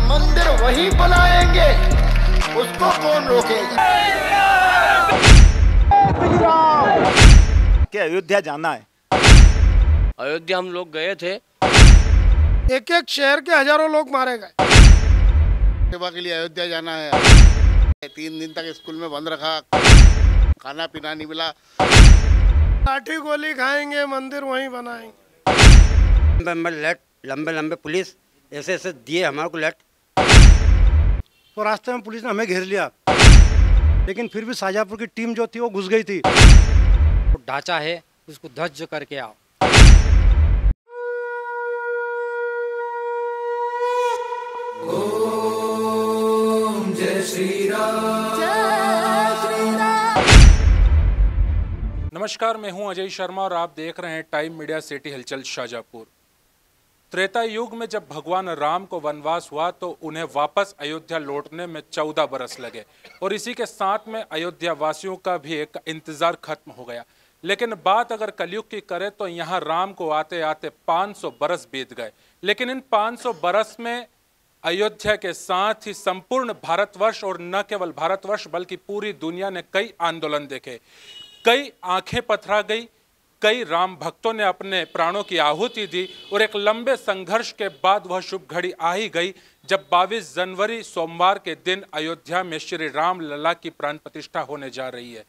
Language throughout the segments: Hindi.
मंदिर वही बनाएंगे, उसको कौन रोकेगा? कि अयोध्या जाना है। अयोध्या हम लोग गए थे, एक एक शहर के हजारों लोग मारे गए। सेवा के लिए अयोध्या जाना है। 3 दिन तक स्कूल में बंद रखा, खाना पीना नहीं मिला। लाठी गोली खाएंगे, मंदिर वहीं बनाएंगे। लंबे लंबे पुलिस ऐसे ऐसे दिए हमारे को लेट, तो रास्ते में पुलिस ने हमें घेर लिया, लेकिन फिर भी शाहजहाँपुर की टीम जो थी वो घुस गई थी। तो ढांचा है, उसको ध्वस्त करके आओ। ओम जय श्री राम। नमस्कार, मैं हूं अजय शर्मा और आप देख रहे हैं टाइम मीडिया सिटी हलचल शाहजहाँपुर। त्रेता युग में जब भगवान राम को वनवास हुआ तो उन्हें वापस अयोध्या लौटने में 14 बरस लगे और इसी के साथ में अयोध्या वासियों का भी एक इंतजार खत्म हो गया। लेकिन बात अगर कलयुग की करें तो यहाँ राम को आते आते 500 बरस बीत गए। लेकिन इन 500 बरस में अयोध्या के साथ ही संपूर्ण भारतवर्ष और न केवल भारतवर्ष बल्कि पूरी दुनिया ने कई आंदोलन देखे, कई आंखें पथरा गई, कई राम भक्तों ने अपने प्राणों की आहुति दी और एक लंबे संघर्ष के बाद वह शुभ घड़ी आ ही गई जब 22 जनवरी सोमवार के दिन अयोध्या में श्री राम लला की प्राण प्रतिष्ठा होने जा रही है।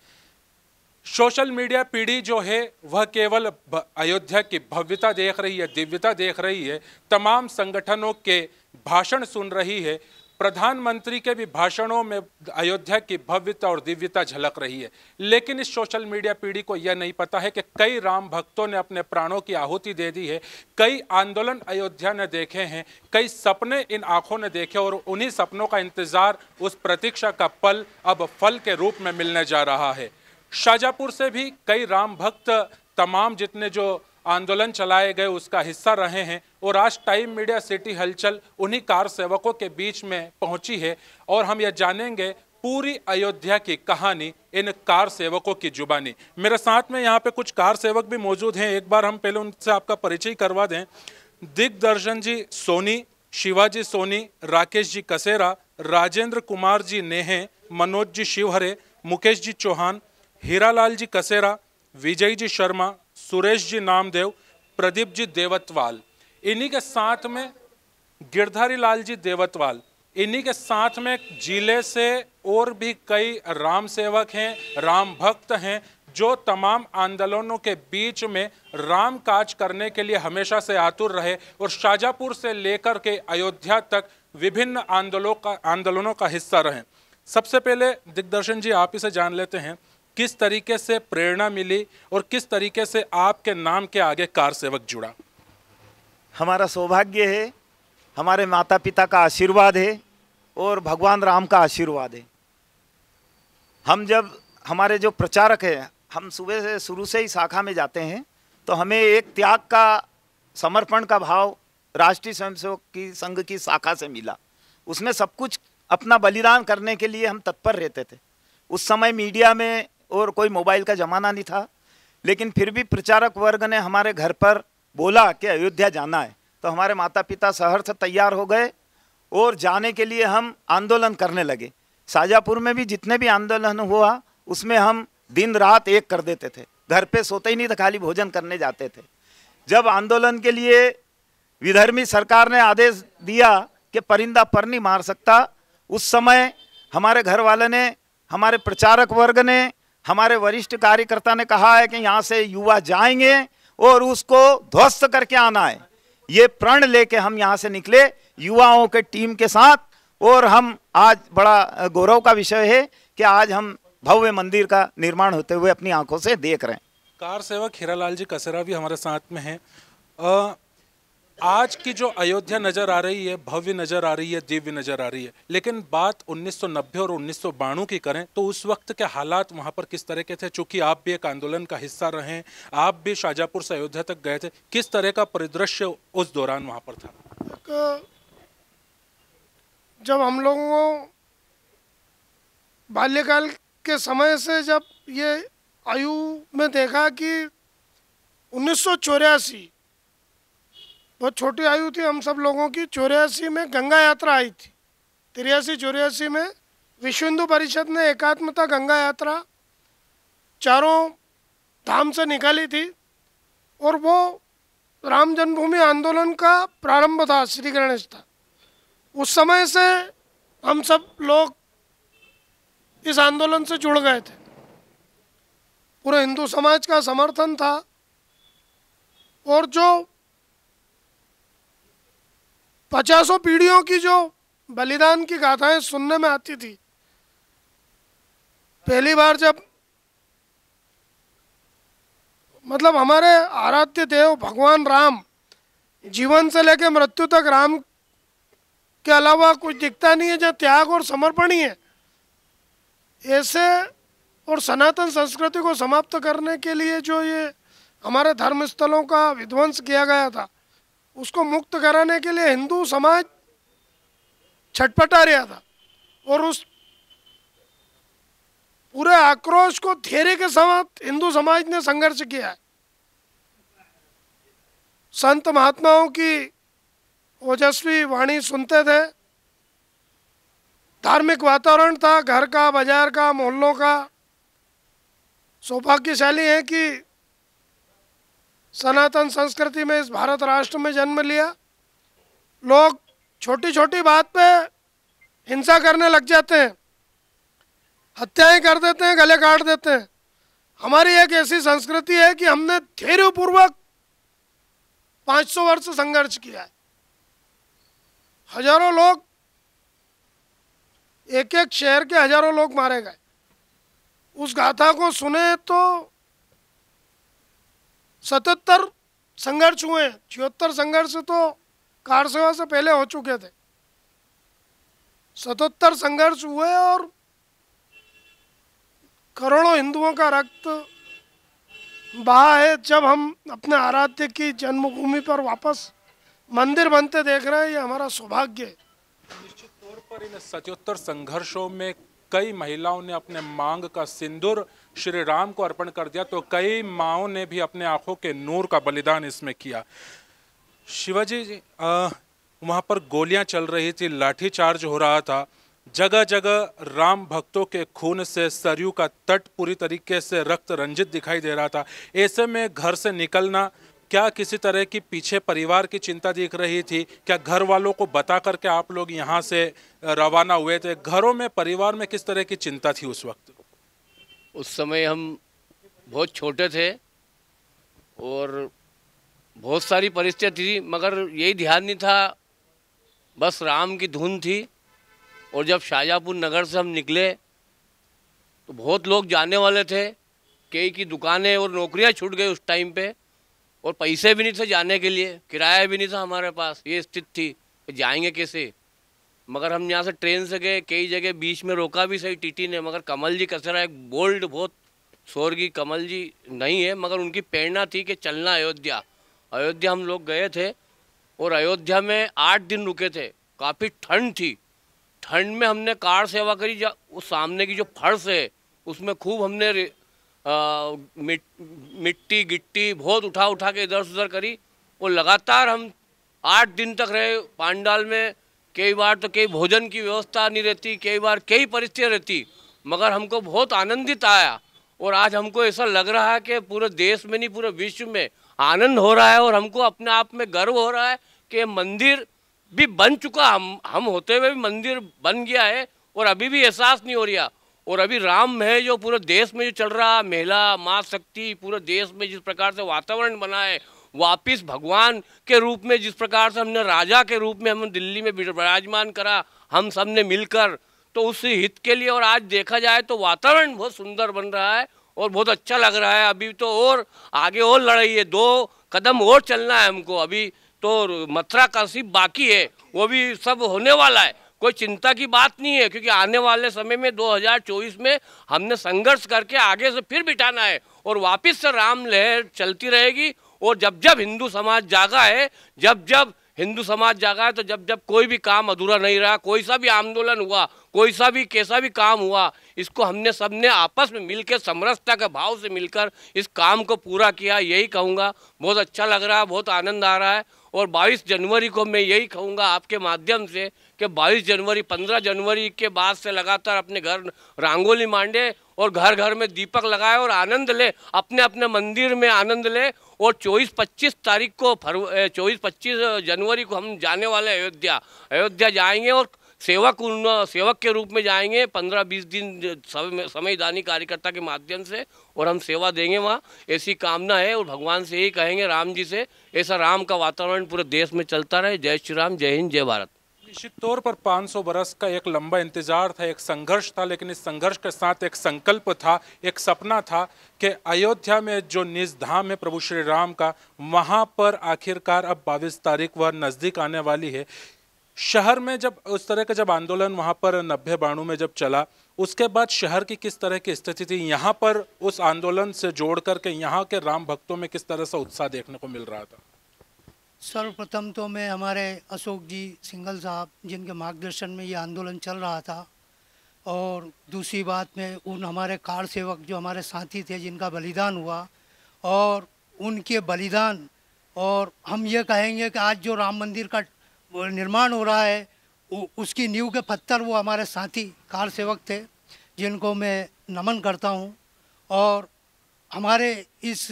सोशल मीडिया पीढ़ी जो है वह केवल अयोध्या की भव्यता देख रही है, दिव्यता देख रही है, तमाम संगठनों के भाषण सुन रही है, प्रधानमंत्री के भी भाषणों में अयोध्या की भव्यता और दिव्यता झलक रही है। लेकिन इस सोशल मीडिया पीढ़ी को यह नहीं पता है कि कई राम भक्तों ने अपने प्राणों की आहुति दे दी है, कई आंदोलन अयोध्या ने देखे हैं, कई सपने इन आंखों ने देखे और उन्हीं सपनों का इंतजार, उस प्रतीक्षा का पल अब फल के रूप में मिलने जा रहा है। शाहजहाँपुर से भी कई राम भक्त तमाम जितने जो आंदोलन चलाए गए उसका हिस्सा रहे हैं और आज टाइम मीडिया सिटी हलचल उन्हीं कार सेवकों के बीच में पहुंची है और हम यह जानेंगे पूरी अयोध्या की कहानी इन कार सेवकों की जुबानी। मेरे साथ में यहाँ पे कुछ कार सेवक भी मौजूद हैं, एक बार हम पहले उनसे आपका परिचय करवा दें। दिग्दर्शन जी सोनी, शिवाजी सोनी, राकेश जी कसेरा, राजेंद्र कुमार जी नेहे, मनोज जी शिवहरे, मुकेश जी चौहान, हीरालाल जी कसेरा, विजय जी शर्मा, सुरेश जी नामदेव, प्रदीप जी देवतवाल, इन्हीं के साथ में गिरधारी लाल जी देवतवाल, इन्हीं के साथ में जिले से और भी कई राम सेवक हैं, राम भक्त हैं जो तमाम आंदोलनों के बीच में राम काज करने के लिए हमेशा से आतुर रहे और शाहजहाँपुर से लेकर के अयोध्या तक विभिन्न आंदोलनों का हिस्सा रहे। सबसे पहले दिग्दर्शन जी आप इसे जान लेते हैं, किस तरीके से प्रेरणा मिली और किस तरीके से आपके नाम के आगे कार सेवक जुड़ा? हमारा सौभाग्य है, हमारे माता पिता का आशीर्वाद है और भगवान राम का आशीर्वाद है। हम जब हमारे जो प्रचारक हैं, हम सुबह से शुरू से ही शाखा में जाते हैं तो हमें एक त्याग का, समर्पण का भाव राष्ट्रीय स्वयंसेवक की संघ की शाखा से मिला। उसमें सब कुछ अपना बलिदान करने के लिए हम तत्पर रहते थे। उस समय मीडिया में और कोई मोबाइल का ज़माना नहीं था, लेकिन फिर भी प्रचारक वर्ग ने हमारे घर पर बोला कि अयोध्या जाना है तो हमारे माता पिता सहर्ष तैयार हो गए और जाने के लिए हम आंदोलन करने लगे। शाहजहाँपुर में भी जितने भी आंदोलन हुआ उसमें हम दिन रात एक कर देते थे, घर पे सोते ही नहीं थे, खाली भोजन करने जाते थे। जब आंदोलन के लिए विधर्मी सरकार ने आदेश दिया कि परिंदा पर नहीं मार सकता, उस समय हमारे घर वाले ने, हमारे प्रचारक वर्ग ने, हमारे वरिष्ठ कार्यकर्ता ने कहा है कि यहाँ से युवा जाएंगे और उसको ध्वस्त करके आना है। ये प्रण लेके हम यहाँ से निकले युवाओं के टीम के साथ और हम आज बड़ा गौरव का विषय है कि आज हम भव्य मंदिर का निर्माण होते हुए अपनी आंखों से देख रहे हैं। कार सेवक हीरालाल जी कसेरा भी हमारे साथ में हैं। आज की जो अयोध्या नज़र आ रही है, भव्य नज़र आ रही है, दिव्य नज़र आ रही है, लेकिन बात 1990 और 1992 की करें तो उस वक्त के हालात वहाँ पर किस तरह के थे? चूँकि आप भी एक आंदोलन का हिस्सा रहे, आप भी शाहजहाँपुर से अयोध्या तक गए थे, किस तरह का परिदृश्य उस दौरान वहाँ पर था? जब हम लोगों बाल्यकाल के समय से जब ये आयु में देखा कि 1984 बहुत छोटी आयु थी हम सब लोगों की। 84 में गंगा यात्रा आई थी, 83-84 में विश्व हिंदू परिषद ने एकात्मता गंगा यात्रा चारों धाम से निकाली थी और वो राम जन्मभूमि आंदोलन का प्रारंभ था, श्री गणेश था। उस समय से हम सब लोग इस आंदोलन से जुड़ गए थे, पूरे हिंदू समाज का समर्थन था। और जो 50 पीढ़ियों की जो बलिदान की गाथाएं सुनने में आती थी, पहली बार जब मतलब हमारे आराध्य देव भगवान राम, जीवन से लेकर मृत्यु तक राम के अलावा कुछ दिखता नहीं है, जहाँ त्याग और समर्पण ही है। ऐसे और सनातन संस्कृति को समाप्त करने के लिए जो ये हमारे धर्म स्थलों का विध्वंस किया गया था, उसको मुक्त कराने के लिए हिंदू समाज छटपटा रहा था। और उस पूरे आक्रोश को धैर्य के साथ हिंदू समाज ने संघर्ष किया है। संत महात्माओं की ओजस्वी वाणी सुनते थे, धार्मिक वातावरण था, घर का, बाजार का, मोहल्लों का। सौभाग्यशाली है कि सनातन संस्कृति में इस भारत राष्ट्र में जन्म लिया। लोग छोटी छोटी बात पे हिंसा करने लग जाते हैं, हत्याएं कर देते हैं, गले काट देते हैं। हमारी एक ऐसी संस्कृति है कि हमने धैर्यपूर्वक 500 वर्ष संघर्ष किया है। हजारों लोग, एक एक शहर के हजारों लोग मारे गए। उस गाथा को सुने तो 77 संघर्ष हुए, 76 संघर्ष तो कार सेवा से पहले हो चुके थे। 77 संघर्ष हुए और करोड़ों हिंदुओं का रक्त बहा है। जब हम अपने आराध्य की जन्मभूमि पर वापस मंदिर बनते देख रहे हैं, ये हमारा सौभाग्य है। निश्चित तौर पर इन 77 संघर्षों में कई महिलाओं ने अपने मांग का सिंदूर श्री राम को अर्पण कर दिया, तो कई माँओं ने भी अपने आंखों के नूर का बलिदान इसमें किया। शिवाजी जी, वहाँ पर गोलियां चल रही थी, लाठीचार्ज हो रहा था, जगह जगह राम भक्तों के खून से सरयू का तट पूरी तरीके से रक्त रंजित दिखाई दे रहा था। ऐसे में घर से निकलना, क्या किसी तरह की पीछे परिवार की चिंता दिख रही थी? क्या घर वालों को बता करके आप लोग यहाँ से रवाना हुए थे? घरों में, परिवार में किस तरह की चिंता थी उस वक्त? उस समय हम बहुत छोटे थे और बहुत सारी परिस्थिति थी, मगर यही ध्यान नहीं था, बस राम की धुन थी। और जब शाहजहाँपुर नगर से हम निकले तो बहुत लोग जाने वाले थे, कई की दुकानें और नौकरियां छूट गई उस टाइम पे, और पैसे भी नहीं थे जाने के लिए, किराया भी नहीं था हमारे पास। ये स्थिति थी, जाएंगे कैसे? मगर हम यहाँ से ट्रेन से गए, कई जगह बीच में रोका भी सही टीटी ने, मगर कमल जी कसरा एक बोल्ड, बहुत स्वर्गीय कमल जी नहीं है, मगर उनकी प्रेरणा थी कि चलना अयोध्या। अयोध्या हम लोग गए थे और अयोध्या में 8 दिन रुके थे। काफ़ी ठंड थी, ठंड में हमने कार सेवा करी। उस सामने की जो फर्श है उसमें खूब हमने मिट्टी गिट्टी बहुत उठा उठा के इधर से उधर करी। और लगातार हम 8 दिन तक रहे पांडाल में। कई बार तो कई भोजन की व्यवस्था नहीं रहती, कई बार कई परिस्थितियाँ रहती, मगर हमको बहुत आनंदित आया। और आज हमको ऐसा लग रहा है कि पूरे देश में नहीं, पूरे विश्व में आनंद हो रहा है। और हमको अपने आप में गर्व हो रहा है कि मंदिर भी बन चुका, हम होते हुए भी मंदिर बन गया है और अभी भी एहसास नहीं हो रहा। और अभी राम है जो पूरे देश में जो चल रहा, महिला माँ शक्ति, पूरे देश में जिस प्रकार से वातावरण बना है, वापिस भगवान के रूप में जिस प्रकार से हमने राजा के रूप में हम दिल्ली में विराजमान करा, हम सब ने मिलकर, तो उस हित के लिए। और आज देखा जाए तो वातावरण बहुत सुंदर बन रहा है और बहुत अच्छा लग रहा है। अभी तो और आगे और लड़ाई है, 2 कदम और चलना है हमको। अभी तो मथुरा काशी बाकी है, वो भी सब होने वाला है, कोई चिंता की बात नहीं है। क्योंकि आने वाले समय में 2024 में हमने संघर्ष करके आगे से फिर बिठाना है और वापस से राम लहर चलती रहेगी। और जब जब हिंदू समाज जागा है, जब जब हिंदू समाज जागा है। तो जब जब कोई भी काम अधूरा नहीं रहा, कोई सा भी आंदोलन हुआ, कोई सा भी कैसा भी काम हुआ, इसको हमने सबने आपस में मिलकर समरसता के भाव से मिलकर इस काम को पूरा किया। यही कहूँगा, बहुत अच्छा लग रहा है, बहुत आनंद आ रहा है। और 22 जनवरी को मैं यही कहूँगा आपके माध्यम से कि 22 जनवरी 15 जनवरी के बाद से लगातार अपने घर रंगोली मांडे और घर घर में दीपक लगाए और आनंद ले, अपने अपने मंदिर में आनंद ले। और 24-25 तारीख को 24-25 जनवरी को हम जाने वाले अयोध्या जाएंगे और सेवक के रूप में जाएंगे 15-20 दिन समयदानी कार्यकर्ता के माध्यम से, और हम सेवा देंगे वहाँ, ऐसी कामना है। और भगवान से यही कहेंगे, राम जी से, ऐसा राम का वातावरण पूरे देश में चलता रहे। जय श्री राम, जय हिंद, जय भारत। निश्चित तौर पर 500 बरस का एक लंबा इंतजार था, एक संघर्ष था, लेकिन इस संघर्ष के साथ एक संकल्प था, एक सपना था कि अयोध्या में जो निज धाम है प्रभु श्री राम का, वहाँ पर आखिरकार अब 22 तारीख वह नज़दीक आने वाली है। शहर में जब उस तरह का जब आंदोलन वहाँ पर 90-92 में जब चला, उसके बाद शहर की किस तरह की स्थिति थी, यहाँ पर उस आंदोलन से जोड़ करके यहाँ के राम भक्तों में किस तरह से उत्साह देखने को मिल रहा था? सर्वप्रथम तो मैं हमारे अशोक जी सिंघल साहब जिनके मार्गदर्शन में ये आंदोलन चल रहा था, और दूसरी बात में उन हमारे कार सेवक जो हमारे साथी थे जिनका बलिदान हुआ, और उनके बलिदान, और हम ये कहेंगे कि आज जो राम मंदिर का निर्माण हो रहा है उसकी नींव के पत्थर वो हमारे साथी कार सेवक थे, जिनको मैं नमन करता हूँ। और हमारे इस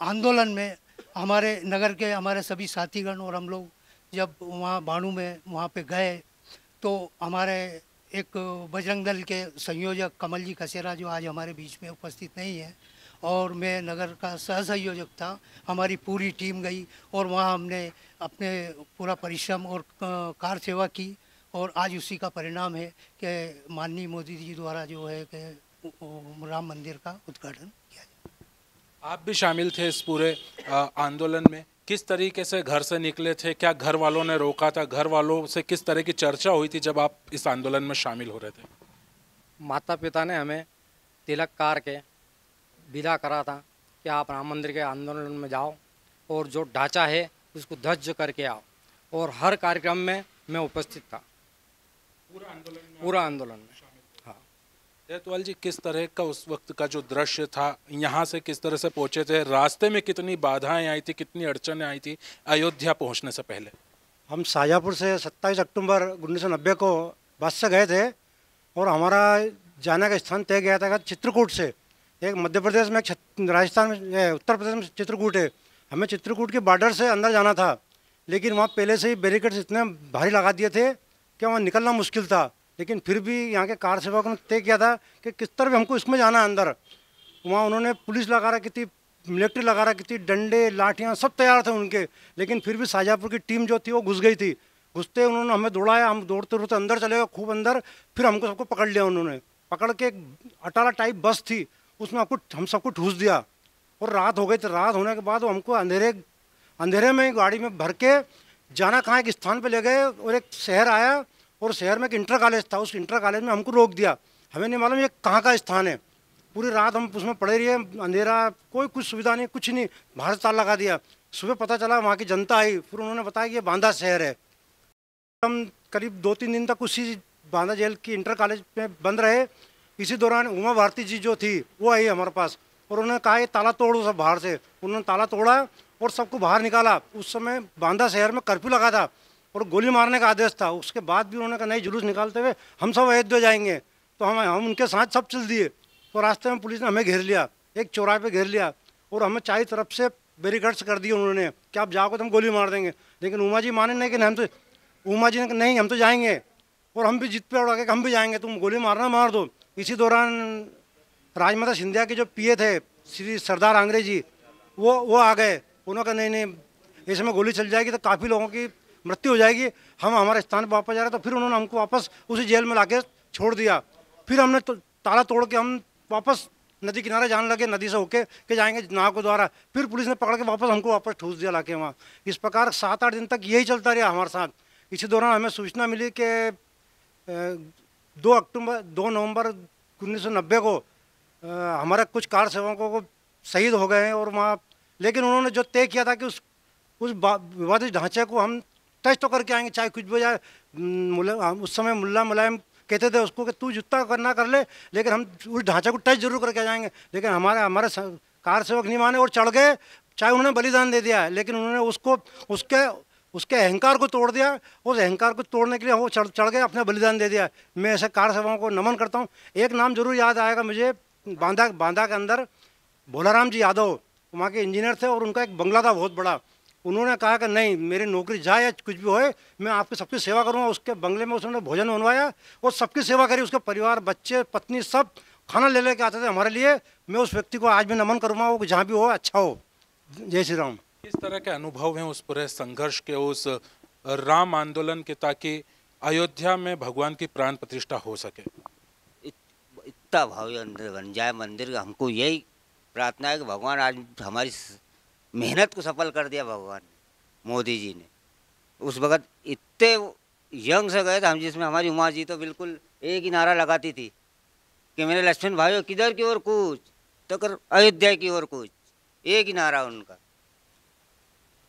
आंदोलन में हमारे नगर के हमारे सभी साथीगण और हम लोग जब वहाँ बाणू में वहाँ पे गए, तो हमारे एक बजरंग दल के संयोजक कमल जी कसेरा जो आज हमारे बीच में उपस्थित नहीं है, और मैं नगर का सह संयोजक था, हमारी पूरी टीम गई और वहाँ हमने अपने पूरा परिश्रम और कार सेवा की, और आज उसी का परिणाम है कि माननीय मोदी जी द्वारा जो है कि राम मंदिर का उद्घाटन किया जाए। आप भी शामिल थे इस पूरे आंदोलन में, किस तरीके से घर से निकले थे, क्या घर वालों ने रोका था, घर वालों से किस तरह की चर्चा हुई थी जब आप इस आंदोलन में शामिल हो रहे थे? माता पिता ने हमें तिलक कार के विदा करा था कि आप राम मंदिर के आंदोलन में जाओ और जो ढांचा है उसको ध्वस्त करके आओ, और हर कार्यक्रम में मैं उपस्थित था, पूरा आंदोलन में। हाँ जयतवाल जी, किस तरह का उस वक्त का जो दृश्य था, यहाँ से किस तरह से पहुँचे थे, रास्ते में कितनी बाधाएं आई थी, कितनी अड़चनें आई थी अयोध्या पहुँचने से पहले? हम शाहजहाँपुर से 27 अक्टूबर 1990 को बस से गए थे, और हमारा जाने का स्थान तय गया था चित्रकूट से। एक मध्य प्रदेश में, राजस्थान में, उत्तर प्रदेश में चित्रकूट है। हमें चित्रकूट के बॉर्डर से अंदर जाना था, लेकिन वहाँ पहले से ही बैरिकेड्स इतने भारी लगा दिए थे कि वहाँ निकलना मुश्किल था। लेकिन फिर भी यहाँ के कार सेवकों ने तय किया था कि किस तरह भी हमको इसमें जाना है अंदर। वहाँ उन्होंने पुलिस लगा रखी थी, मिलिट्री लगा रखी थी, डंडे लाठियाँ सब तैयार थे उनके, लेकिन फिर भी शाहजहाँपुर की टीम जो थी वो घुस गई थी। घुसते उन्होंने हमें दौड़ाया, हम दौड़ते दौड़ते अंदर चले गए, खूब अंदर। फिर हमको सबको पकड़ लिया उन्होंने, पकड़ के एक अटाला टाइप बस थी, उसमें हम सबको ठूस दिया, और रात हो गई थी। रात होने के बाद वो हमको अंधेरे में गाड़ी में भर के जाना कहाँ एक स्थान पे ले गए, और एक शहर आया, और शहर में एक इंटर कॉलेज था, उस इंटर कॉलेज में हमको रोक दिया। हमें नहीं मालूम ये कहाँ का स्थान है। पूरी रात हम उसमें पड़े रहे, अंधेरा, कोई कुछ सुविधा नहीं, कुछ नहीं, बाहर ताला लगा दिया। सुबह पता चला, वहाँ की जनता आई, फिर उन्होंने बताया कि ये बांदा शहर है। हम करीब 2-3 दिन तक उसी बांदा जेल की इंटर कॉलेज में बंद रहे। इसी दौरान उमा भारती जी जो थी वो आई हमारे पास, और उन्होंने कहा ये ताला तोड़ो सब बाहर से। उन्होंने ताला तोड़ा और सबको बाहर निकाला। उस समय बांदा शहर में कर्फ्यू लगा था और गोली मारने का आदेश था। उसके बाद भी उन्होंने कहा नहीं, जुलूस निकालते हुए हम सब अयोध्या जाएंगे। तो हम उनके साथ सब चल दिए। तो रास्ते में पुलिस ने हमें घेर लिया, एक चौराहे पे घेर लिया, और हमें चारों तरफ से बैरिकेड्स कर दिए उन्होंने कि आप जाओगे तो हम गोली मार देंगे। लेकिन उमा जी माने नहीं कि हम तो, उमा जी ने कहा नहीं हम तो जाएंगे, और हम भी जिद पे अड़ा के हम भी जाएंगे, तुम गोली मारना मार दो। इसी दौरान राजमाता सिंधिया के जो पीए थे श्री सरदार आंग्रे जी, वो आ गए। उन्होंने कहा नहीं, ऐसे में गोली चल जाएगी तो काफ़ी लोगों की मृत्यु हो जाएगी, हम हमारे स्थान पर वापस जा रहे। तो फिर उन्होंने हमको वापस उसी जेल में लाके छोड़ दिया। फिर हमने ताला तोड़ के हम वापस नदी किनारे जाने लगे, नदी से होके के जाएंगे नाव के द्वारा। फिर पुलिस ने पकड़ के हमको वापस ठूस दिया लाके वहाँ। इस प्रकार 7-8 दिन तक यही चलता रहा हमारे साथ। इसी दौरान हमें सूचना मिली कि 2 नवंबर 1990 को हमारे कुछ कार सेवकों को शहीद हो गए हैं। और वहाँ लेकिन उन्होंने जो तय किया था कि उस विवादित ढांचे को हम टच तो करके आएंगे, चाहे कुछ भी हो जाए। उस समय मुल्ला मुलायम कहते थे उसको कि तू जितना करना कर ले, लेकिन हम उस ढांचे को टच जरूर करके आ जाएंगे। लेकिन हमारे कार सेवक नहीं माने और चढ़ गए, चाहे उन्होंने बलिदान दे दिया है, लेकिन उन्होंने उसको उसके अहंकार को तोड़ दिया। उस अहंकार को तोड़ने के लिए वो चढ़ गए, अपना बलिदान दे दिया। मैं ऐसे कार सेवकों को नमन करता हूँ। एक नाम जरूर याद आएगा मुझे, बांदा के अंदर भोलाराम जी यादव वहाँ के इंजीनियर थे और उनका एक बंगला था बहुत बड़ा। उन्होंने कहा कि नहीं, मेरी नौकरी जाए या कुछ भी होए, मैं आपकी सबकी सेवा करूँगा। उसके बंगले में उसने भोजन बनवाया और सबकी सेवा करी। उसके परिवार, बच्चे, पत्नी सब खाना ले लेके आते थे हमारे लिए। मैं उस व्यक्ति को आज भी नमन करूँगा, वो जहाँ भी हो अच्छा हो। जय श्री राम। किस तरह के अनुभव हैं उस पूरे संघर्ष के, उस राम आंदोलन के, ताकि अयोध्या में भगवान की प्राण प्रतिष्ठा हो सके? इतना भव्य अंदर बन जाए मंदिर। हमको यही प्रार्थना है कि भगवान आज हमारी मेहनत को सफल कर दिया भगवान मोदी जी ने। उस वक़्त इतने यंग से गए थे हम, जिसमें हमारी उमा जी तो बिल्कुल एक ही नारा लगाती थी कि मेरे लक्ष्मण भाइयों किधर की ओर कूच, तो कर अयोध्या की ओर कूच, एक ही नारा उनका।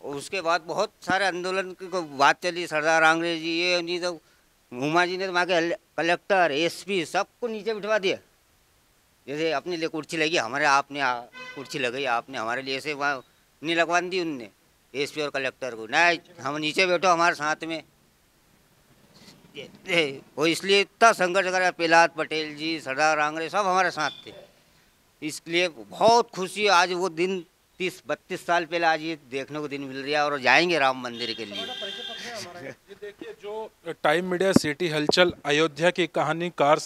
उसके बाद बहुत सारे आंदोलन की बात चली, सरदार आंग्रेज जी, ये नहीं, तो उमा जी ने तो वहाँ के कलेक्टर, एसपी सबको नीचे बिठवा दिया। जैसे अपने लिए कुर्सी लगी, हमारे आपने कुर्सी लगाई, आपने हमारे लिए ऐसे वहाँ नहीं लगवा दी उनने, एसपी और कलेक्टर को। नहीं, हम नीचे बैठो हमारे साथ में। वो इसलिए इतना संघर्ष करा, प्रहलाद पटेल जी, सरदार आंग्रेज सब हमारे साथ थे। इसलिए बहुत खुशी, आज वो दिन 30-32 साल पहले आज ये देखने को दिन मिल रहा है और जाएंगे राम मंदिर के लिए। देखिए, जो टाइम मीडिया सिटी हलचल अयोध्या की कहानी कार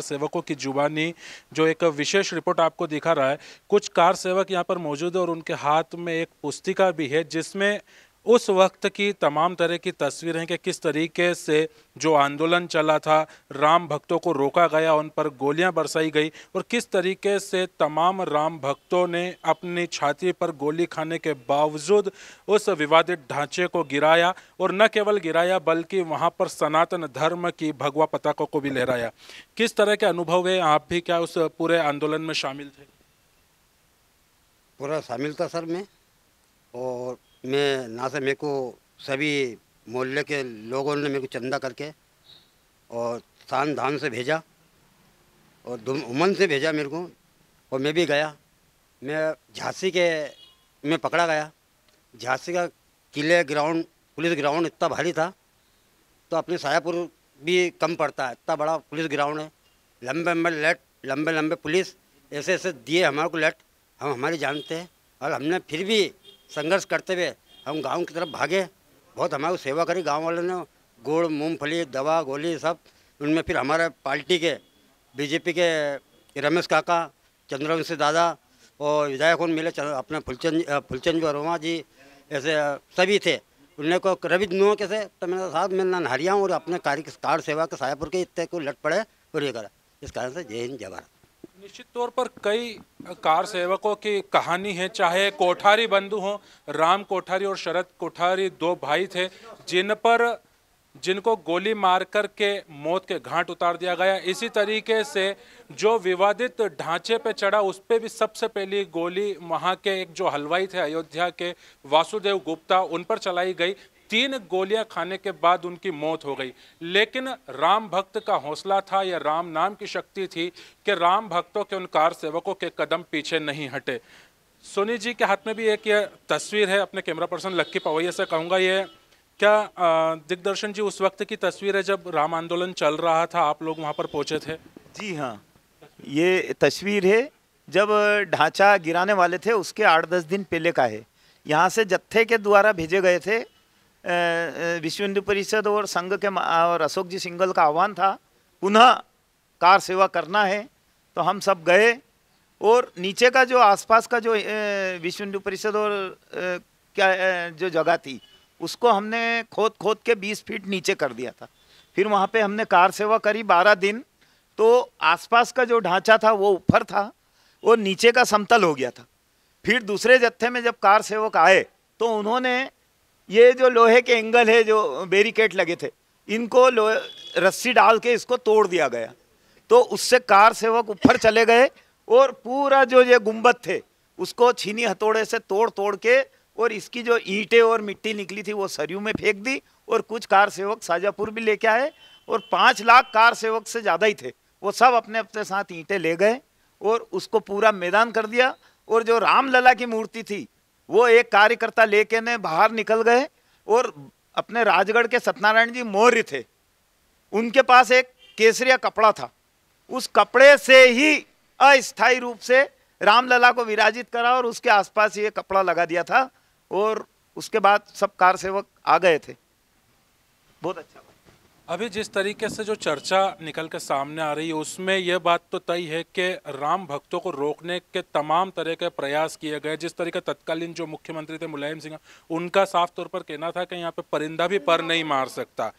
सेवकों की जुबानी, जो एक विशेष रिपोर्ट आपको दिखा रहा है। कुछ कार सेवक यहाँ पर मौजूद है और उनके हाथ में एक पुस्तिका भी है जिसमें उस वक्त की तमाम तरह की तस्वीरें हैं कि किस तरीके से जो आंदोलन चला था, राम भक्तों को रोका गया, उन पर गोलियां बरसाई गई और किस तरीके से तमाम राम भक्तों ने अपनी छाती पर गोली खाने के बावजूद उस विवादित ढांचे को गिराया और न केवल गिराया बल्कि वहां पर सनातन धर्म की भगवा पताका को भी लहराया। किस तरह के अनुभव है? आप भी क्या उस पूरे आंदोलन में शामिल थे? पूरा शामिल था सर मैं, और मैं ना से मेरे को सभी मोहल्ले के लोगों ने मेरे को चंदा करके और शान धाम से भेजा और उमन से भेजा मेरे को, और मैं भी गया। मैं झांसी के में पकड़ा गया। झांसी का किले ग्राउंड, पुलिस ग्राउंड इतना भारी था, तो अपने सायापुर भी कम पड़ता है, इतना बड़ा पुलिस ग्राउंड है। लंबे लंबे पुलिस ऐसे ऐसे दिए हमारे को लेट, हम हमारी जानते हैं। और हमने फिर भी संघर्ष करते हुए हम गांव की तरफ भागे। बहुत हमारी सेवा करी गांव वालों ने, गुड़, मूंगफली, दवा, गोली सब। उनमें फिर हमारे पार्टी के बीजेपी के रमेश काका, चंद्रवंशी दादा और विधायक उन मिले, अपने फुलचंद वर्मा जी, ऐसे सभी थे। उनने को रवि नुओं के से, तो मेरे साथ मैं नहारिया और अपने कार सेवा के सायापुर के इतने को लट पड़े और ये करा। इस कारण से जय हिंद जय भारत। निश्चित तौर पर कई कार सेवकों की कहानी है, चाहे कोठारी बंधु हों, राम कोठारी और शरद कोठारी दो भाई थे जिनको गोली मार कर के मौत के घाट उतार दिया गया। इसी तरीके से जो विवादित ढांचे पे चढ़ा उस पे भी सबसे पहली गोली वहाँ के एक जो हलवाई थे अयोध्या के वासुदेव गुप्ता, उन पर चलाई गई। 3 गोलियां खाने के बाद उनकी मौत हो गई। लेकिन राम भक्त का हौसला था, या राम नाम की शक्ति थी कि राम भक्तों के उन कार सेवकों के कदम पीछे नहीं हटे। सोनी जी के हाथ में भी एक ये तस्वीर है, अपने कैमरा पर्सन लक्की पवैया से कहूँगा, ये क्या दिग्दर्शन जी उस वक्त की तस्वीर है जब राम आंदोलन चल रहा था, आप लोग वहाँ पर पहुँचे थे? जी हाँ, ये तस्वीर है जब ढांचा गिराने वाले थे उसके 8-10 दिन पहले का है। यहाँ से जत्थे के द्वारा भेजे गए थे। विश्व हिंदू परिषद और संघ के और अशोक जी सिंघल का आह्वान था पुनः कार सेवा करना है, तो हम सब गए और नीचे का जो आसपास का जो विश्व हिंदू परिषद और क्या जो जगह थी उसको हमने खोद के 20 फीट नीचे कर दिया था। फिर वहाँ पे हमने कार सेवा करी 12 दिन। तो आसपास का जो ढांचा था वो ऊपर था और नीचे का समतल हो गया था। फिर दूसरे जत्थे में जब कार सेवक आए तो उन्होंने ये जो लोहे के एंगल है जो बैरिकेड लगे थे इनको रस्सी डाल के इसको तोड़ दिया गया। तो उससे कार सेवक ऊपर चले गए और पूरा जो ये गुंबद थे उसको छीनी हथौड़े से तोड़ के और इसकी जो ईंटें और मिट्टी निकली थी वो सरयू में फेंक दी, और कुछ कार सेवक शाजापुर भी लेके आए, और 5 लाख कार सेवक से ज़्यादा ही थे, वो सब अपने अपने साथ ईंटें ले गए और उसको पूरा मैदान कर दिया। और जो रामलला की मूर्ति थी वो एक कार्यकर्ता लेके ने बाहर निकल गए, और अपने राजगढ़ के सत्यनारायण जी मौर्य थे, उनके पास एक केसरिया कपड़ा था, उस कपड़े से ही अस्थायी रूप से रामलला को विराजित करा और उसके आसपास ये कपड़ा लगा दिया था, और उसके बाद सब कार सेवक आ गए थे। बहुत अच्छा। अभी जिस तरीके से जो चर्चा निकल के सामने आ रही है उसमें यह बात तो तय है कि राम भक्तों को रोकने के तमाम तरह के प्रयास किए गए। जिस तरीके तत्कालीन जो मुख्यमंत्री थे मुलायम सिंह, उनका साफ तौर पर कहना था कि यहाँ पे परिंदा भी पर नहीं मार सकता,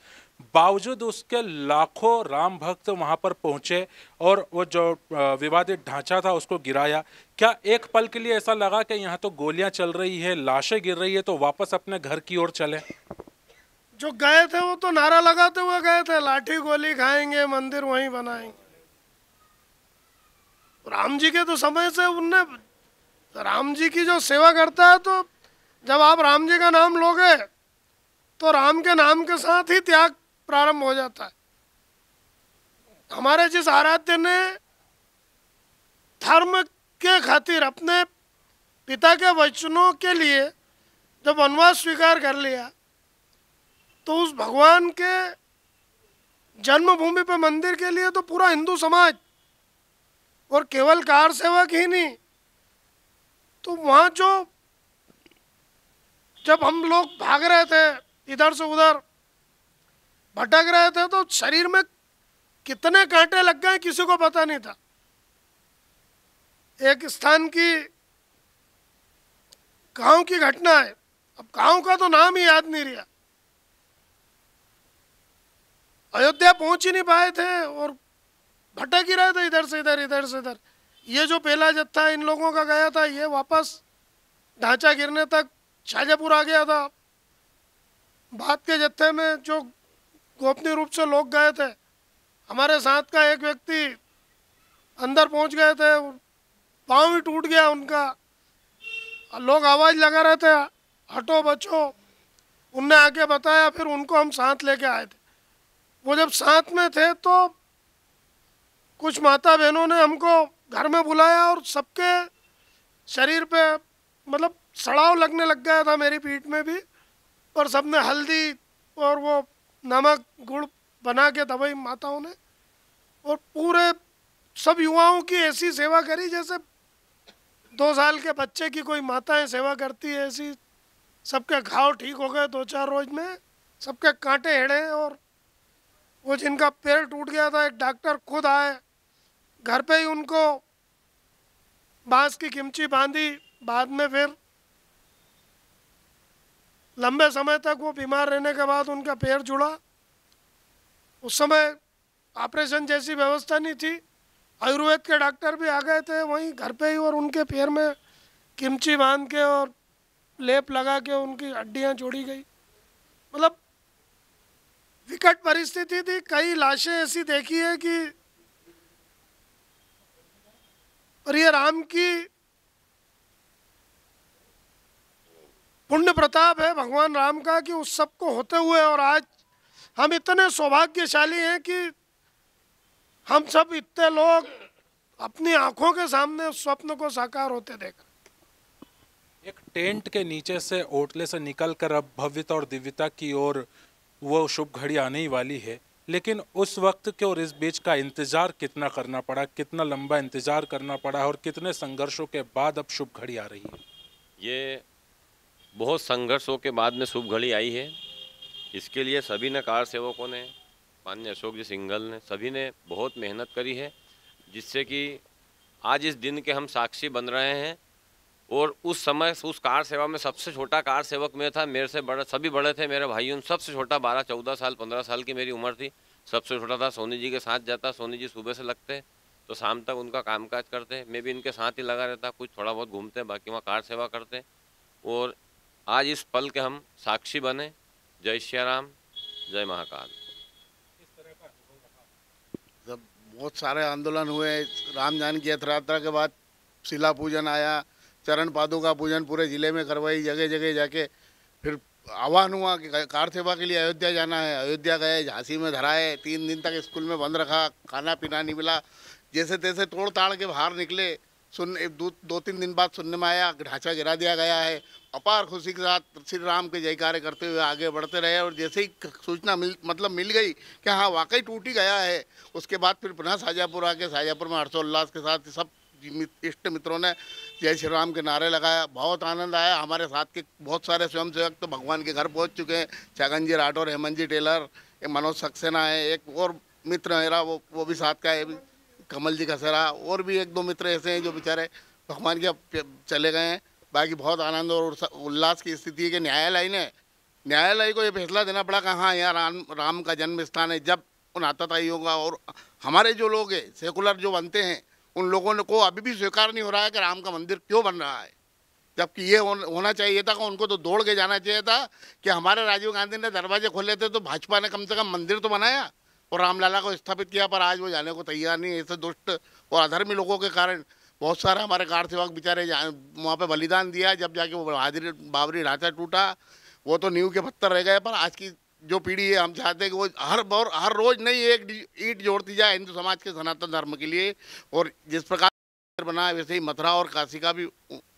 बावजूद उसके लाखों राम भक्त वहाँ पर पहुँचे और वो जो विवादित ढांचा था उसको गिराया। क्या एक पल के लिए ऐसा लगा कि यहाँ तो गोलियाँ चल रही है, लाशें गिर रही है, तो वापस अपने घर की ओर चले? जो गए थे वो तो नारा लगाते हुए गए थे, लाठी गोली खाएंगे, मंदिर वहीं बनाएंगे। राम जी के तो समय से उनने, राम जी की जो सेवा करता है, तो जब आप राम जी का नाम लोगे तो राम के नाम के साथ ही त्याग प्रारंभ हो जाता है। हमारे जिस आराध्य ने धर्म के खातिर अपने पिता के वचनों के लिए जब वनवास स्वीकार कर लिया, तो उस भगवान के जन्मभूमि पे मंदिर के लिए तो पूरा हिंदू समाज, और केवल कार सेवक ही नहीं, तो वहाँ जो जब हम लोग भाग रहे थे इधर से उधर भटक रहे थे, तो शरीर में कितने कांटे लग गए किसी को पता नहीं था। एक स्थान की गांव की घटना है, अब गांव का तो नाम ही याद नहीं रहा। अयोध्या पहुंच ही नहीं पाए थे और भटक ही रहे थे इधर से इधर, इधर से इधर। ये जो पहला जत्था इन लोगों का गया था, ये वापस ढांचा गिरने तक शाजापुर आ गया था। बाद के जत्थे में जो गोपनीय रूप से लोग गए थे, हमारे साथ का एक व्यक्ति अंदर पहुंच गए थे, पाँव ही टूट गया उनका। लोग आवाज़ लगा रहे थे हटो बचो, उनने आके बताया, फिर उनको हम साथ लेके आए थे। वो जब साथ में थे तो कुछ माता बहनों ने हमको घर में बुलाया और सबके शरीर पे मतलब सड़ाव लगने लग गया था, मेरी पीठ में भी, और सबने हल्दी और वो नमक गुड़ बना के दवाई माताओं ने, और पूरे सब युवाओं की ऐसी सेवा करी जैसे 2 साल के बच्चे की कोई माताएं सेवा करती है, ऐसी। सबके घाव ठीक हो गए 2-4 रोज में, सबके कांटे हेड़े। और वो जिनका पैर टूट गया था, एक डॉक्टर खुद आए, घर पे ही उनको बांस की किमची बांधी। बाद में फिर लंबे समय तक वो बीमार रहने के बाद उनका पैर जुड़ा। उस समय ऑपरेशन जैसी व्यवस्था नहीं थी, आयुर्वेद के डॉक्टर भी आ गए थे वहीं घर पे ही, और उनके पैर में किमची बांध के और लेप लगा के उनकी हड्डियां जोड़ी गई। मतलब विकट परिस्थिति थी। कई लाशें ऐसी देखी है कि, और ये राम की पुण्य प्रताप है भगवान राम का कि उस सब को होते हुए, और आज हम इतने सौभाग्यशाली हैं कि हम सब इतने लोग अपनी आंखों के सामने उस स्वप्न को साकार होते देख। एक टेंट के नीचे से ओटले से निकलकर अब भव्यता और दिव्यता की ओर वो शुभ घड़ी आने ही वाली है, लेकिन उस वक्त के और इस बीच का इंतज़ार कितना करना पड़ा, कितना लंबा इंतज़ार करना पड़ा, और कितने संघर्षों के बाद अब शुभ घड़ी आ रही है? ये बहुत संघर्षों के बाद में शुभ घड़ी आई है। इसके लिए सभी ने, कार सेवकों ने, माननीय अशोक जी सिंघल ने, सभी ने बहुत मेहनत करी है, जिससे कि आज इस दिन के हम साक्षी बन रहे हैं। और उस समय उस कार सेवा में सबसे छोटा कार सेवक मैं था, मेरे से बड़े सभी बड़े थे, मेरे भाइयों सबसे छोटा 12-14 साल 15 साल की मेरी उम्र थी। सबसे छोटा था, सोनी जी के साथ जाता। सोनी जी सुबह से लगते तो शाम तक उनका कामकाज करते, मैं भी इनके साथ ही लगा रहता, कुछ थोड़ा बहुत घूमते, बाकी वहाँ कार सेवा करते। और आज इस पल के हम साक्षी बने। जय श्री राम, जय महाकाल। जब बहुत सारे आंदोलन हुए, राम जानकी यात्रा के बाद शिला पूजन आया, चरण पादों का पूजन पूरे ज़िले में करवाई, जगह जगह जाके फिर आह्वान हुआ कि कार सेवा के लिए अयोध्या जाना है। अयोध्या गए, झांसी में धराए, 3 दिन तक स्कूल में बंद रखा, खाना पीना नहीं मिला, जैसे तैसे तोड़ ताड़ के बाहर निकले। सुनने 2-3 दिन बाद सुनने में आया ढांचा गिरा दिया गया है। अपार खुशी के साथ श्री राम के जयकारे करते हुए आगे बढ़ते रहे और जैसे ही सूचना मिल गई कि हाँ वाकई टूट ही गया है, उसके बाद फिर पुनः शाजापुर आके शाजापुर में हर्षोल्लास के साथ सब इष्ट मित्रों ने जय श्री राम के नारे लगाया। बहुत आनंद आया। हमारे साथ के बहुत सारे स्वयंसेवक तो भगवान के घर पहुंच चुके हैं। छगन जी राठौर, हेमंत जी टेलर, एक मनोज सक्सेना है, एक और मित्र मेरा वो भी साथ का है, कमल जी खसेरा, और भी 1-2 मित्र ऐसे हैं जो बेचारे भगवान के चले गए हैं। बाकी बहुत आनंद और उल्लास की स्थिति है कि न्यायालय को ये फैसला देना पड़ा कि हाँ यहाँ राम का जन्म स्थान है। जब उन आतताइयों का और हमारे जो लोग हैं सेकुलर जो बनते हैं उन लोगों को अभी भी स्वीकार नहीं हो रहा है कि राम का मंदिर क्यों बन रहा है, जबकि ये होना चाहिए था कि उनको तो दौड़ के जाना चाहिए था कि हमारे राजीव गांधी ने दरवाजे खोले थे तो भाजपा ने कम से कम मंदिर तो बनाया और रामलला को स्थापित किया, पर आज वो जाने को तैयार नहीं। ऐसे दुष्ट और अधर्मी लोगों के कारण बहुत सारे हमारे कार सेवक बेचारे वहाँ पे बलिदान दिया, जब जाके वो बाबरी ढांचा टूटा। वो तो नींव के पत्थर रह गए, पर आज की जो पीढ़ी है हम चाहते हैं कि वो हर रोज नई एक ईंट जोड़ती जाए हिंदू समाज के सनातन धर्म के लिए। और जिस प्रकार बना है वैसे ही मथुरा और काशी का भी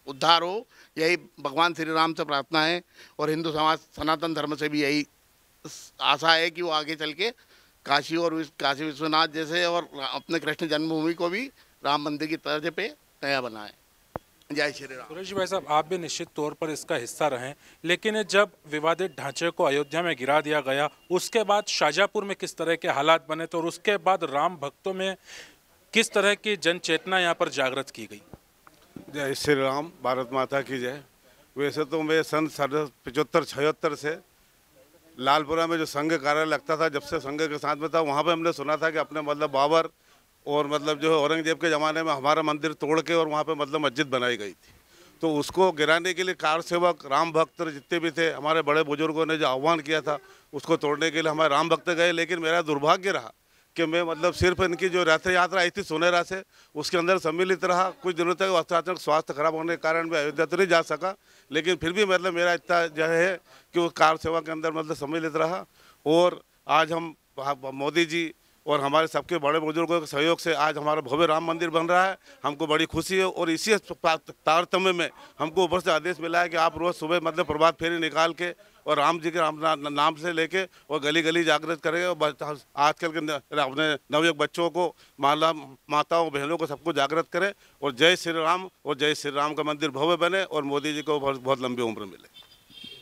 उद्धार हो, यही भगवान श्री राम से प्रार्थना है। और हिंदू समाज सनातन धर्म से भी यही आशा है कि वो आगे चल के काशी और काशी विश्वनाथ जैसे और अपने कृष्ण जन्मभूमि को भी राम मंदिर की तर्ज पे नया बनाए। जय श्री राम। सुरेश भाई साहब, आप भी निश्चित तौर पर इसका हिस्सा रहे, लेकिन जब विवादित ढांचे को अयोध्या में गिरा दिया गया उसके बाद शाजापुर में किस तरह के हालात बने थे और उसके बाद राम भक्तों में किस तरह की जन चेतना यहाँ पर जागृत की गई? जय श्री राम, भारत माता की जय। वैसे तो मैं सन 75-76 से लालपुरा में जो संघ कार्यालय लगता था, जब से संघ के साथ में था, वहाँ पे हमने सुना था कि अपने मतलब बाबर और मतलब जो है औरंगजेब के ज़माने में हमारा मंदिर तोड़ के और वहाँ पे मतलब मस्जिद बनाई गई थी। तो उसको गिराने के लिए कार सेवक, राम भक्त जितने भी थे, हमारे बड़े बुजुर्गों ने जो आह्वान किया था उसको तोड़ने के लिए हमारे राम भक्त गए। लेकिन मेरा दुर्भाग्य रहा कि मैं मतलब सिर्फ इनकी जो रथ यात्रा आई थी सोनेरा से, उसके अंदर सम्मिलित रहा। कुछ दिनों तक अचानक स्वास्थ्य खराब होने के कारण मैं अयोध्या तो नहीं जा सका, लेकिन फिर भी मतलब मेरा इतना जो है कि वो कार सेवा के अंदर मतलब सम्मिलित रहा। और आज हम मोदी जी और हमारे सबके बड़े बुजुर्गों के सहयोग से आज हमारा भव्य राम मंदिर बन रहा है। हमको बड़ी खुशी है और इसी तारतम्य में हमको ऊपर से आदेश मिला है कि आप रोज़ सुबह मतलब प्रभात फेरी निकाल के और राम जी के नाम से लेके और गली गली जागृत करेंगे और आजकल के अपने नवयुवक बच्चों को, माताओं बहनों को सबको जागृत करें और जय श्री राम और जय श्री राम का मंदिर भव्य बने और मोदी जी को बहुत लंबी उम्र मिले।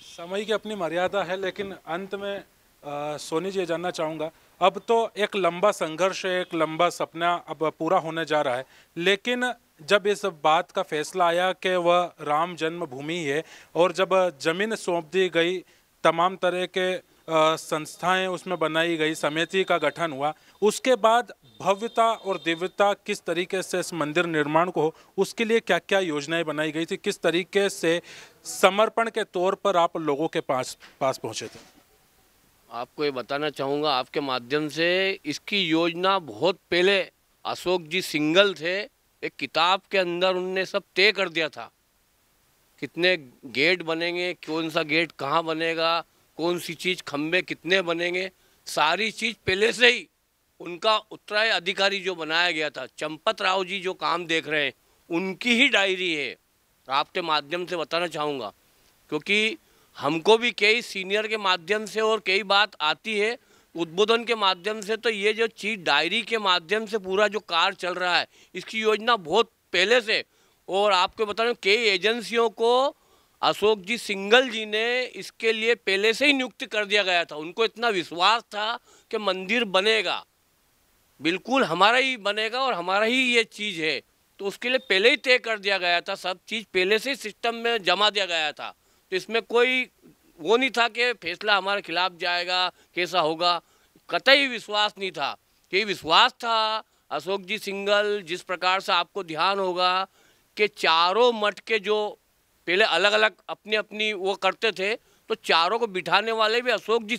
समय की अपनी मर्यादा है, लेकिन अंत में सोनी जी जानना चाहूँगा, अब तो एक लंबा संघर्ष है, एक लंबा सपना अब पूरा होने जा रहा है, लेकिन जब इस बात का फैसला आया कि वह राम जन्मभूमि है और जब जमीन सौंप दी गई, तमाम तरह के संस्थाएं उसमें बनाई गई, समिति का गठन हुआ, उसके बाद भव्यता और दिव्यता किस तरीके से इस मंदिर निर्माण को हो, उसके लिए क्या क्या योजनाएं बनाई गई थी, किस तरीके से समर्पण के तौर पर आप लोगों के पास पहुंचे थे? आपको ये बताना चाहूँगा आपके माध्यम से, इसकी योजना बहुत पहले अशोक जी सिंघल थे, एक किताब के अंदर उनने सब तय कर दिया था। कितने गेट बनेंगे, कौन सा गेट कहाँ बनेगा, कौन सी चीज़ खंबे कितने बनेंगे, सारी चीज़ पहले से ही उनका उत्तराय अधिकारी जो बनाया गया था, चंपत राव जी जो काम देख रहे हैं, उनकी ही डायरी है। आपके माध्यम से बताना चाहूँगा, क्योंकि हमको भी कई सीनियर के माध्यम से और कई बात आती है उद्बोधन के माध्यम से, तो ये जो चीज़ डायरी के माध्यम से पूरा जो कार्य चल रहा है, इसकी योजना बहुत पहले से। और आपको बता रहा हूँ कई एजेंसियों को अशोक जी सिंघल जी ने इसके लिए पहले से ही नियुक्त कर दिया गया था। उनको इतना विश्वास था कि मंदिर बनेगा, बिल्कुल हमारा ही बनेगा और हमारा ही ये चीज़ है, तो उसके लिए पहले ही तय कर दिया गया था, सब चीज़ पहले से ही सिस्टम में जमा दिया गया था। तो इसमें कोई वो नहीं था कि फैसला हमारे खिलाफ जाएगा, कैसा होगा, कतई विश्वास नहीं था। कि विश्वास था अशोक जी सिंघल, जिस प्रकार से आपको ध्यान होगा कि चारों मठ के जो पहले अलग अलग अपनी अपनी वो करते थे, तो चारों को बिठाने वाले भी अशोक जी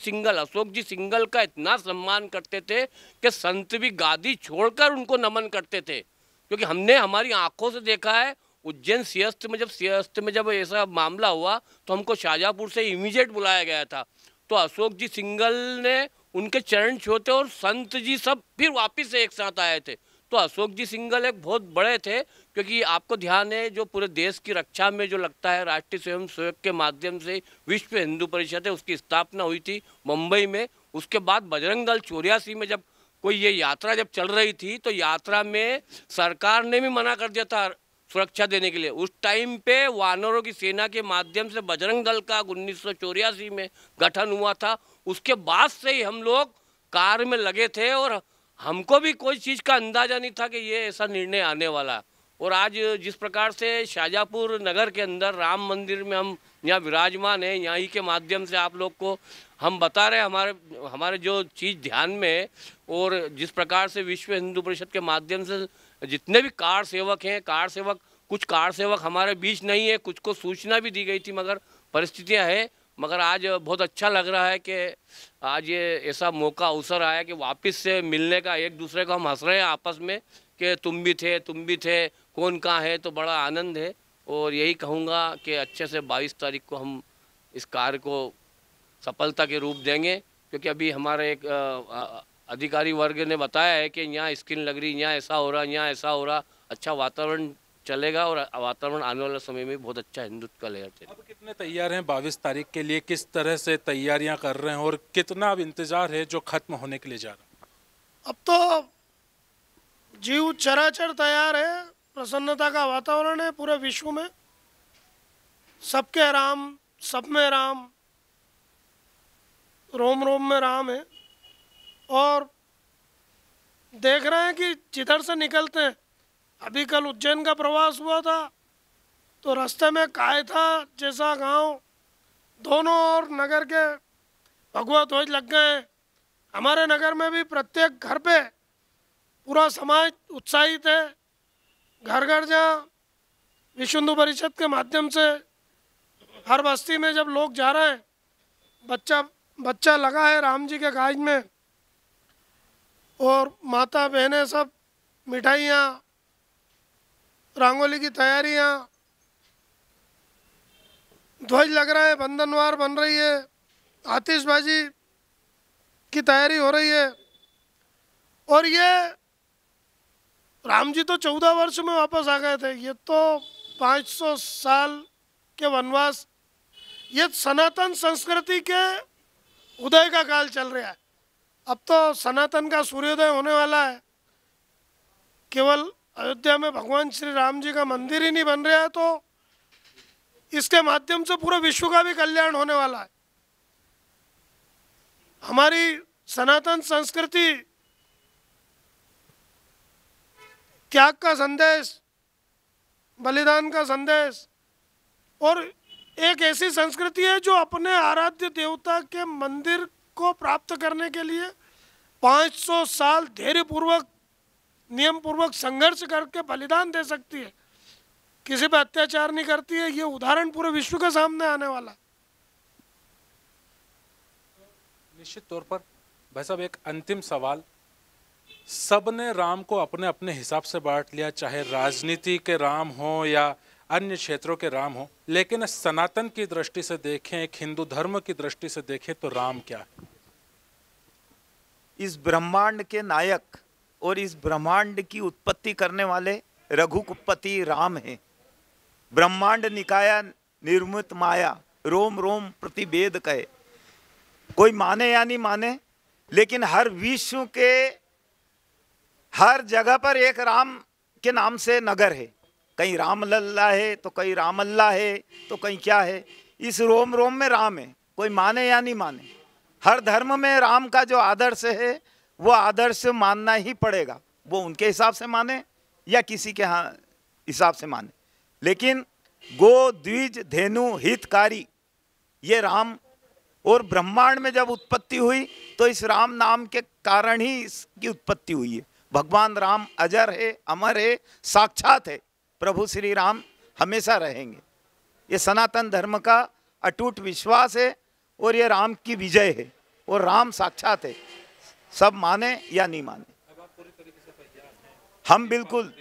सिंघल का इतना सम्मान करते थे कि संत भी गादी छोड़कर उनको नमन करते थे, क्योंकि हमने हमारी आंखों से देखा है उज्जैन सिंहस्थ में जब ऐसा मामला हुआ तो हमको शाहजहाँपुर से इमीडिएट बुलाया गया था। तो अशोक जी सिंघल ने उनके चरण छूते और संत जी सब फिर वापस से एक साथ आए थे। तो अशोक जी सिंघल एक बहुत बड़े थे, क्योंकि आपको ध्यान है जो पूरे देश की रक्षा में जो लगता है राष्ट्रीय स्वयं सेवक के माध्यम से विश्व हिंदू परिषद है, उसकी स्थापना हुई थी मुंबई में। उसके बाद बजरंग दल 84 में जब कोई ये यात्रा जब चल रही थी तो यात्रा में सरकार ने भी मना कर दिया था सुरक्षा देने के लिए। उस टाइम पे वानरों की सेना के माध्यम से बजरंग दल का 1984 में गठन हुआ था। उसके बाद से ही हम लोग कार्य में लगे थे और हमको भी कोई चीज़ का अंदाज़ा नहीं था कि ये ऐसा निर्णय आने वाला। और आज जिस प्रकार से शाहजहाँपुर नगर के अंदर राम मंदिर में हम यहाँ विराजमान हैं, यहाँ ही के माध्यम से आप लोग को हम बता रहे हैं हमारे जो चीज़ ध्यान में है। और जिस प्रकार से विश्व हिंदू परिषद के माध्यम से जितने भी कार सेवक हैं, कुछ कार सेवक हमारे बीच नहीं है, कुछ को सूचना भी दी गई थी मगर परिस्थितियाँ है। मगर आज बहुत अच्छा लग रहा है कि आज ये ऐसा मौका अवसर आया कि वापस से मिलने का, एक दूसरे को हम हंस रहे हैं आपस में कि तुम भी थे, कौन कहाँ है, तो बड़ा आनंद है। और यही कहूँगा कि अच्छे से 22 तारीख को हम इस कार्य को सफलता के रूप देंगे, क्योंकि अभी हमारे एक अधिकारी वर्ग ने बताया है कि यहाँ स्क्रीन लग रही, यहाँ ऐसा हो रहा, अच्छा वातावरण चलेगा और वातावरण आने वाले समय में बहुत अच्छा हिंदुत्व का लहर चलेगा। अब कितने तैयार हैं 22 तारीख के लिए, किस तरह से तैयारियां कर रहे हैं और कितना अब इंतजार है जो खत्म होने के लिए जा रहा है? अब तो जीव चराचर तैयार है, प्रसन्नता का वातावरण है पूरे विश्व में। सबके राम, सब में राम, रोम रोम में राम है। और देख रहे हैं कि जिधर से निकलते हैं, अभी कल उज्जैन का प्रवास हुआ था तो रास्ते में कायथा जैसा गांव, दोनों ओर नगर के भगवा ध्वज लग गए। हमारे नगर में भी प्रत्येक घर पे पूरा समाज उत्साहित है। घर घर जहाँ विश्व हिंदू परिषद के माध्यम से हर बस्ती में जब लोग जा रहे हैं, बच्चा लगा है राम जी के काज में। और माता बहनें सब मिठाइयाँ, रंगोली की तैयारियाँ, ध्वज लग रहा है, बंधनवार बन रही है, आतिशबाजी की तैयारी हो रही है। और ये राम जी तो 14 वर्ष में वापस आ गए थे, ये तो 500 साल के वनवास, ये सनातन संस्कृति के उदय का काल चल रहा है। अब तो सनातन का सूर्योदय होने वाला है। केवल अयोध्या में भगवान श्री राम जी का मंदिर ही नहीं बन रहा है, तो इसके माध्यम से पूरे विश्व का भी कल्याण होने वाला है। हमारी सनातन संस्कृति त्याग का संदेश, बलिदान का संदेश, और एक ऐसी संस्कृति है जो अपने आराध्य देवता के मंदिर को प्राप्त करने के लिए 500 साल धैर्यपूर्वक, नियम पूर्वक संघर्ष करके बलिदान दे सकती है, किसी पर अत्याचार नहीं करती है। ये उदाहरण पूरे विश्व के सामने आने वाला है। निश्चित तौर पर भाई साहब, एक अंतिम सवाल, सब ने राम को अपने अपने हिसाब से बांट लिया, चाहे राजनीति के राम हो या अन्य क्षेत्रों के राम हो, लेकिन सनातन की दृष्टि से देखें, एक हिंदू धर्म की दृष्टि से देखें तो राम क्या है? इस ब्रह्मांड के नायक और इस ब्रह्मांड की उत्पत्ति करने वाले रघुकुपति राम हैं। ब्रह्मांड निकाया निर्मित माया, रोम रोम प्रतिवेद कहे। कोई माने या नहीं माने, लेकिन हर विश्व के हर जगह पर एक राम के नाम से नगर है। कहीं राम लल्ला है तो कहीं राम अल्लाह है तो कहीं क्या है। इस रोम रोम में राम है, कोई माने या नहीं माने। हर धर्म में राम का जो आदर्श है वो आदर्श मानना ही पड़ेगा, वो उनके हिसाब से माने या किसी के हिसाब से माने। लेकिन गो द्विज धेनु हितकारी, ये राम, और ब्रह्मांड में जब उत्पत्ति हुई तो इस राम नाम के कारण ही इसकी उत्पत्ति हुई है। भगवान राम अजर है, अमर है, साक्षात है। प्रभु श्री राम हमेशा रहेंगे। ये सनातन धर्म का अटूट विश्वास है और ये राम की विजय है और राम साक्षात है, सब माने या नहीं माने। हम बिल्कुल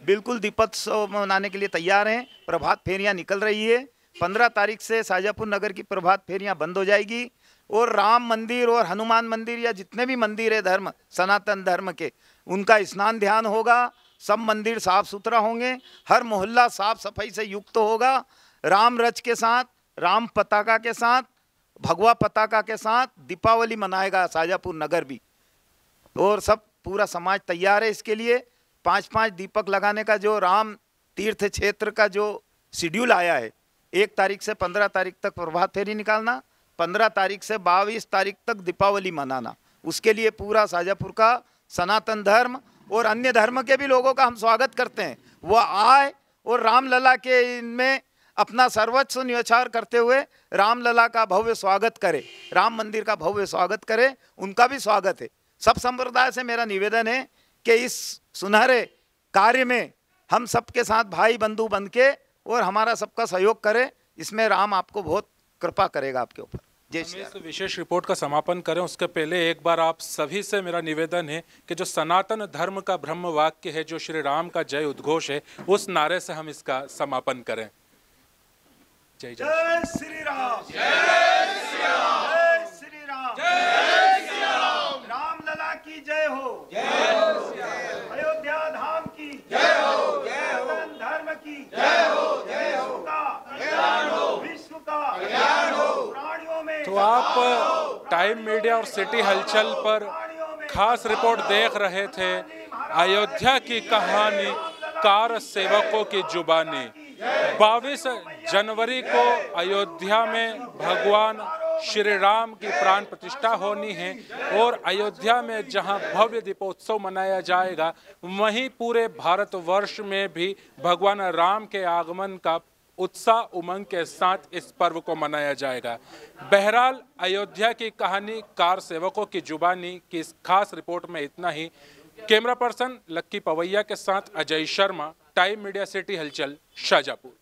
बिल्कुल दीपोत्सव मनाने के लिए तैयार हैं। प्रभात फेरियां निकल रही है। 15 तारीख से शाहजहाँपुर नगर की प्रभात फेरियां बंद हो जाएगी और राम मंदिर और हनुमान मंदिर या जितने भी मंदिर है धर्म सनातन धर्म के, उनका स्नान ध्यान होगा। सब मंदिर साफ सुथरा होंगे, हर मोहल्ला साफ सफाई से युक्त होगा। राम रच के साथ, राम पताका के साथ, भगवा पताका के साथ दीपावली मनाएगा शाहजहाँपुर नगर भी। और सब पूरा समाज तैयार है इसके लिए। 5-5 दीपक लगाने का जो राम तीर्थ क्षेत्र का जो शेड्यूल आया है, 1 तारीख से 15 तारीख तक प्रभात फेरी निकालना, 15 तारीख से 22 तारीख तक दीपावली मनाना, उसके लिए पूरा शाहजहाँपुर का सनातन धर्म और अन्य धर्म के भी लोगों का हम स्वागत करते हैं। वो आए और रामलला के इनमें अपना सर्वस्व न्यौछावर करते हुए रामलला का भव्य स्वागत करे, राम मंदिर का भव्य स्वागत करे। उनका भी स्वागत है। सब संप्रदाय से मेरा निवेदन है कि इस सुनहरे कार्य में हम सबके साथ भाई बंधु बन के और हमारा सबका सहयोग करें। इसमें राम आपको बहुत कृपा करेगा आपके ऊपर। जय श्री राम। इस विशेष रिपोर्ट का समापन करें उसके पहले एक बार आप सभी से मेरा निवेदन है कि जो सनातन धर्म का ब्रह्म वाक्य है, जो श्री राम का जय उद्घोष है, उस नारे से हम इसका समापन करें। जय जय श्री राम, जय श्री राम, जय श्री राम, जय श्री राम। रामलला की जय हो, जय हो। अयोध्या धाम की जय हो, जय हो। धर्म की जय हो, जय हो। कल्याण हो, विश्व का कल्याण हो, प्राणियों में। तो आप टाइम मीडिया और सिटी हलचल पर खास रिपोर्ट देख रहे थे। अयोध्या की कहानी, कार सेवकों की जुबानी। 22 जनवरी को अयोध्या में भगवान श्री राम की प्राण प्रतिष्ठा होनी है और अयोध्या में जहां भव्य दीपोत्सव मनाया जाएगा, वहीं पूरे भारतवर्ष में भी भगवान राम के आगमन का उत्साह उमंग के साथ इस पर्व को मनाया जाएगा। बहरहाल अयोध्या की कहानी, कार सेवकों की जुबानी की इस खास रिपोर्ट में इतना ही। कैमरा पर्सन लक्की पवैया के साथ Ajay Sharma, time media city हलचल, शाहजहाँपुर।